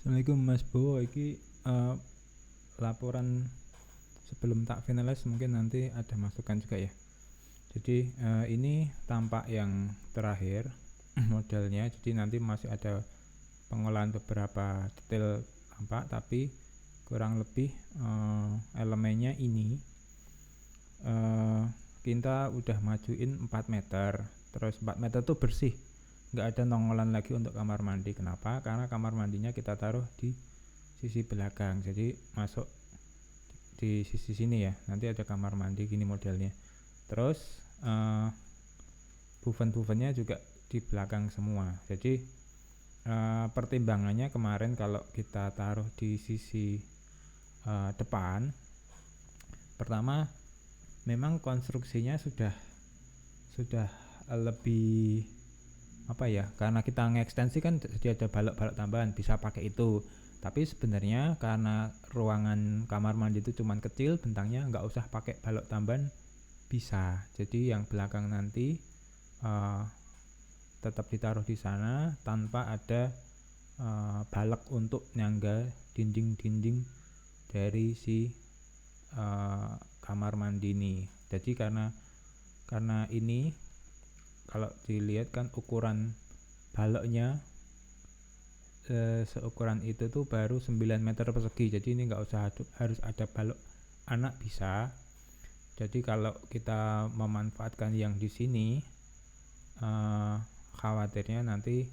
Assalamualaikum Mas Bowo, iki laporan sebelum tak finalize mungkin nanti ada masukan juga ya. Jadi ini tampak yang terakhir modelnya, jadi nanti masih ada pengolahan beberapa detail tampak, tapi kurang lebih elemennya ini kita udah majuin 4 meter, terus 4 meter tuh bersih, nggak ada nongolan lagi untuk kamar mandi. Kenapa? Karena kamar mandinya kita taruh di sisi belakang, jadi masuk di sisi sini ya, nanti ada kamar mandi gini modelnya. Terus buffen-buffennya juga di belakang semua, jadi pertimbangannya kemarin kalau kita taruh di sisi depan, pertama memang konstruksinya sudah lebih apa ya, karena kita ngekstensi kan jadi ada balok-balok tambahan, bisa pakai itu. Tapi sebenarnya karena ruangan kamar mandi itu cuman kecil bentangnya, nggak usah pakai balok tambahan, bisa. Jadi yang belakang nanti tetap ditaruh di sana tanpa ada balok untuk nyangga dinding-dinding dari si kamar mandi ini. Jadi karena ini kalau dilihat kan ukuran baloknya seukuran itu tuh baru 9 meter persegi, jadi ini nggak usah harus ada balok anak, bisa. Jadi kalau kita memanfaatkan yang di sini khawatirnya nanti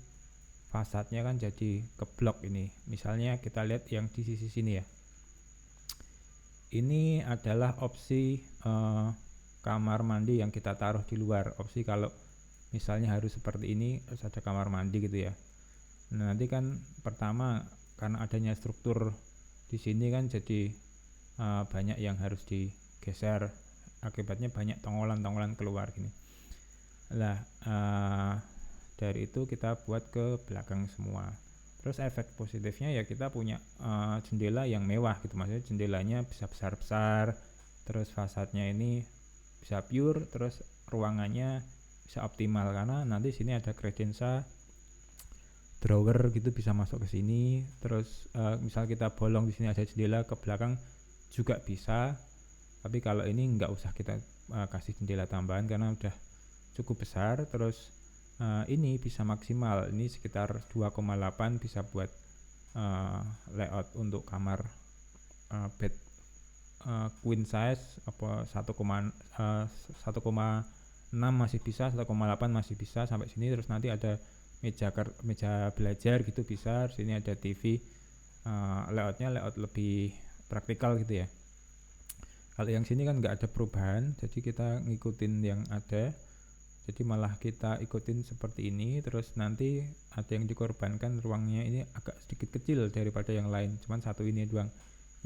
fasadnya kan jadi keblok ini. Misalnya kita lihat yang di sisi sini ya, ini adalah opsi kamar mandi yang kita taruh di luar. Opsi kalau misalnya harus seperti ini, harus ada kamar mandi gitu ya. Nah, nanti kan pertama karena adanya struktur di sini kan jadi banyak yang harus digeser, akibatnya banyak tonggolan-tonggolan keluar gini. Lah dari itu kita buat ke belakang semua. Terus efek positifnya ya kita punya jendela yang mewah gitu, maksudnya jendelanya bisa besar-besar, terus fasadnya ini bisa pure, terus ruangannya bisa optimal karena nanti sini ada kredensa drawer gitu, bisa masuk ke sini. Terus misal kita bolong di sini ada jendela ke belakang juga bisa. Tapi kalau ini nggak usah kita kasih jendela tambahan karena udah cukup besar. Terus ini bisa maksimal, ini sekitar 2,8 bisa buat layout untuk kamar bed queen size apa 1,6 masih bisa, 1,8 masih bisa sampai sini. Terus nanti ada meja belajar gitu bisa. Sini ada TV. Layoutnya layout lebih praktikal gitu ya. Kalau yang sini kan nggak ada perubahan, jadi kita ngikutin yang ada. Jadi malah kita ikutin seperti ini. Terus nanti ada yang dikorbankan, ruangnya ini agak sedikit kecil daripada yang lain, cuman satu ini doang.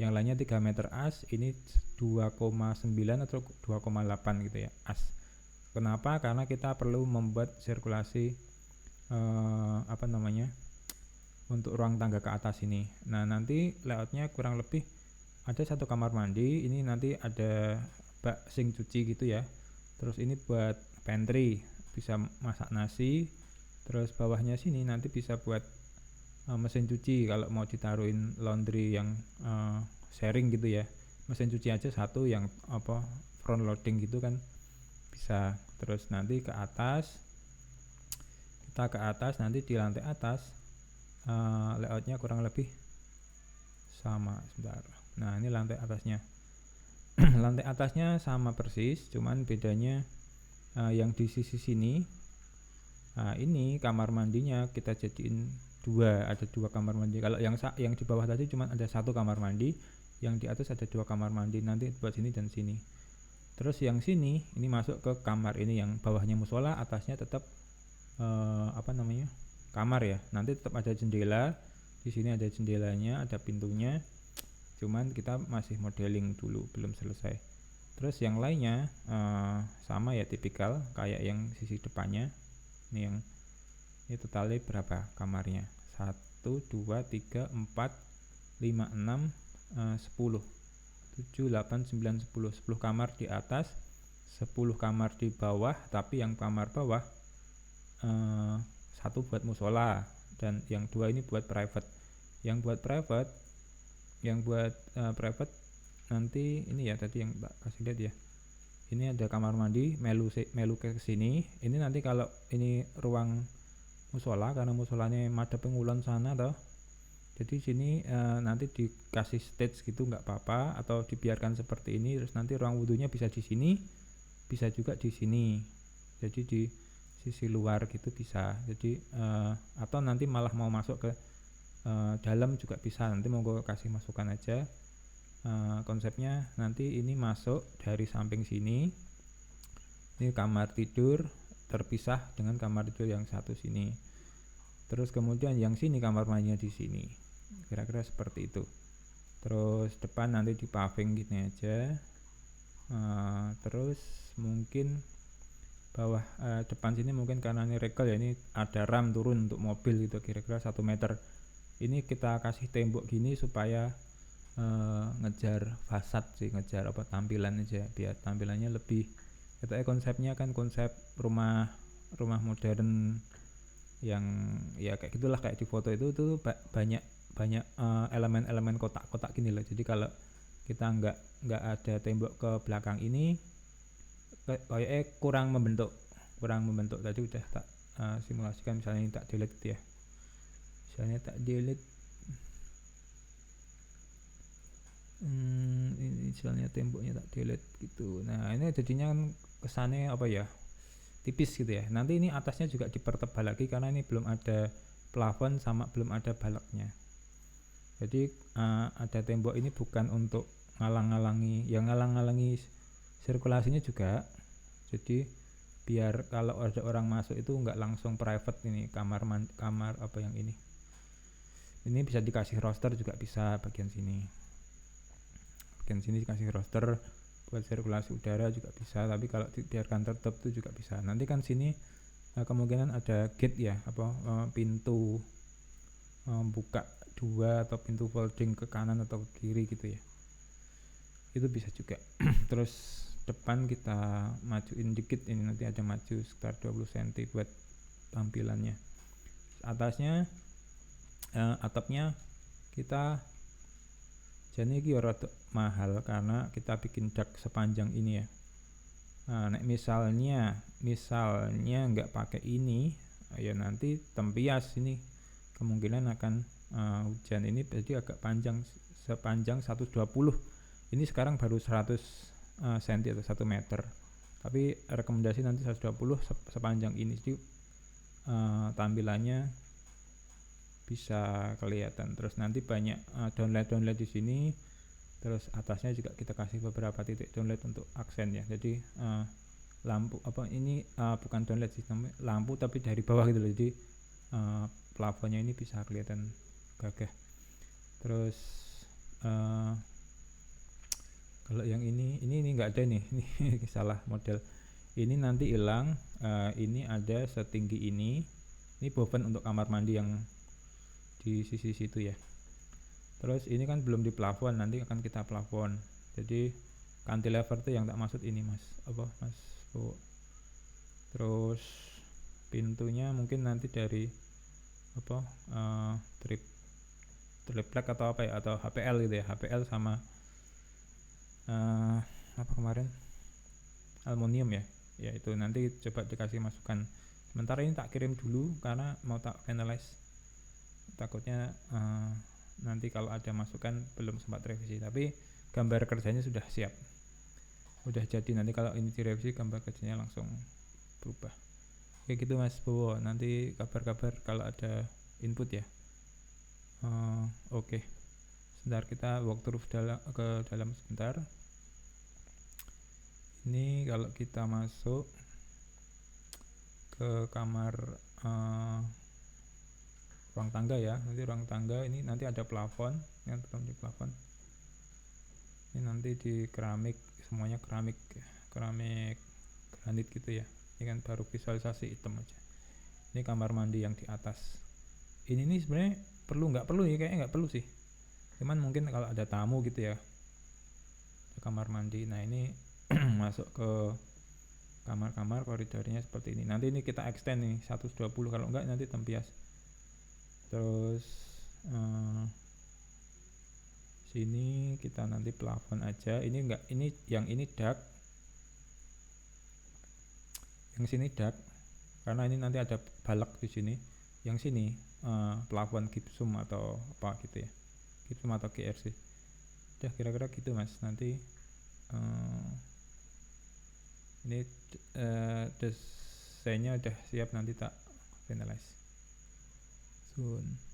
Yang lainnya 3 meter as, ini 2,9 atau 2,8 gitu ya as. Kenapa? Karena kita perlu membuat sirkulasi untuk ruang tangga ke atas ini. Nah, nanti layoutnya kurang lebih ada satu kamar mandi, ini nanti ada bak sink cuci gitu ya. Terus ini buat pantry, bisa masak nasi. Terus bawahnya sini nanti bisa buat mesin cuci kalau mau ditaruhin laundry yang sharing gitu ya. Mesin cuci aja satu yang front loading gitu kan bisa. Terus nanti ke atas, kita ke atas nanti di lantai atas layoutnya kurang lebih sama. Sebentar. Nah, ini lantai atasnya. Lantai atasnya sama persis, cuman bedanya yang di sisi sini, ini kamar mandinya kita jadiin ada dua kamar mandi. Kalau yang di bawah tadi cuma ada satu kamar mandi, yang di atas ada dua kamar mandi, nanti buat sini dan sini. Terus yang sini ini masuk ke kamar ini, yang bawahnya musola, atasnya tetap kamar ya. Nanti tetap ada jendela, di sini ada jendelanya, ada pintunya, cuman kita masih modeling dulu, belum selesai. Terus yang lainnya sama ya, tipikal kayak yang sisi depannya. Ini totalnya berapa kamarnya? 1, 2, 3, 4, 5, 6, 10, 7, 8, 9, 10 kamar di atas, 10 kamar di bawah. Tapi yang kamar bawah satu buat musola dan yang dua ini buat private. Yang buat private, nanti ini ya, tadi yang tak kasih lihat ya, ini ada kamar mandi melu ke sini. Ini nanti kalau ini ruang musola, karena musolanya madep ngulon sana toh, jadi sini nanti dikasih stage gitu nggak apa-apa, atau dibiarkan seperti ini. Terus nanti ruang wudhunya bisa di sini, bisa juga di sini, jadi di sisi luar gitu bisa. Jadi atau nanti malah mau masuk ke dalam juga bisa, nanti mau gue kasih masukan aja. Konsepnya nanti ini masuk dari samping sini, ini kamar tidur terpisah dengan kamar tidur yang satu sini, terus kemudian yang sini kamar mandinya di sini, kira-kira seperti itu. Terus depan nanti di paving gini aja. Terus mungkin bawah depan sini mungkin karena ini regal ya, ini ada ram turun untuk mobil gitu, kira-kira 1 meter. Ini kita kasih tembok gini supaya ngejar fasad sih, ngejar apa, tampilan aja, biar tampilannya lebih, katanya konsepnya kan konsep rumah modern yang ya kayak gitulah, kayak di foto itu tuh banyak elemen-elemen kotak-kotak gini loh. Jadi kalau kita nggak ada tembok ke belakang ini, kayaknya kurang membentuk. Tadi udah tak simulasikan, misalnya ini tak delete gitu ya, ini misalnya temboknya tak delete gitu. Nah ini jadinya kan kesannya apa ya, tipis gitu ya. Nanti ini atasnya juga dipertebal lagi karena ini belum ada plafon sama belum ada baloknya. Jadi ada tembok ini bukan untuk ngalang-ngalangi sirkulasinya juga. Jadi biar kalau ada orang masuk itu nggak langsung private, ini kamar apa yang ini bisa dikasih roster juga bisa. Bagian sini dikasih roster buat sirkulasi udara juga bisa, tapi kalau dibiarkan tertutup itu juga bisa. Nanti kan sini kemungkinan ada gate ya, apa pintu buka 2 atau pintu folding ke kanan atau ke kiri gitu ya, itu bisa juga. Terus depan kita majuin dikit, ini nanti ada maju sekitar 20 cm buat tampilannya. Atasnya atapnya kita jadi ini rada mahal karena kita bikin dak sepanjang ini ya. Nek misalnya nggak pakai ini ya, nanti tempias ini kemungkinan akan hujan. Ini jadi agak panjang, sepanjang 120. Ini sekarang baru 100 cm atau 1 meter, tapi rekomendasi nanti 120 sepanjang ini. Jadi tampilannya bisa kelihatan. Terus nanti banyak downlight di sini. Terus atasnya juga kita kasih beberapa titik downlight untuk aksen ya. Jadi lampu apa ini bukan downlight sistem lampu, tapi dari bawah gitu loh. Jadi plafonnya ini bisa kelihatan gagah. Terus kalau yang ini nggak ada nih, ini salah model. Ini nanti hilang. Ini ada setinggi ini boven untuk kamar mandi yang di sisi situ ya. Terus ini kan belum di plafon, nanti akan kita plafon. Jadi cantilever tuh yang tak maksud ini mas Terus pintunya mungkin nanti dari apa triplek atau apa ya, atau HPL gitu ya, HPL sama apa kemarin aluminium ya. Ya itu nanti coba dikasih masukan. Sementara ini tak kirim dulu karena mau tak finalize, takutnya nanti kalau ada masukan belum sempat revisi. Tapi gambar kerjanya sudah siap, udah jadi. Nanti kalau ini direvisi gambar kerjanya langsung berubah. Kayak gitu mas Bowo, nanti kabar-kabar kalau ada input ya. Oke. Sebentar kita walkthrough ke dalam sebentar. Ini kalau kita masuk ke kamar ruang tangga ya, nanti ruang tangga ini nanti ada plafon, yang tetap di plafon. Ini nanti di keramik, semuanya keramik granit gitu ya. Ini kan baru visualisasi hitam aja. Ini kamar mandi yang di atas. Ini nih sebenarnya nggak perlu ya, kayaknya nggak perlu sih. Cuman mungkin kalau ada tamu gitu ya, kamar mandi. Nah ini masuk ke kamar-kamar koridornya seperti ini. Nanti ini kita extend nih 120, kalau enggak nanti tempias. Terus sini kita nanti plafon aja. Ini enggak, ini yang ini dark, yang sini dark karena ini nanti ada balak di sini. Yang sini plafon gypsum atau apa gitu ya, gypsum atau GRC. Udah kira-kira gitu mas. Nanti ini desainnya udah siap, nanti tak finalize soon.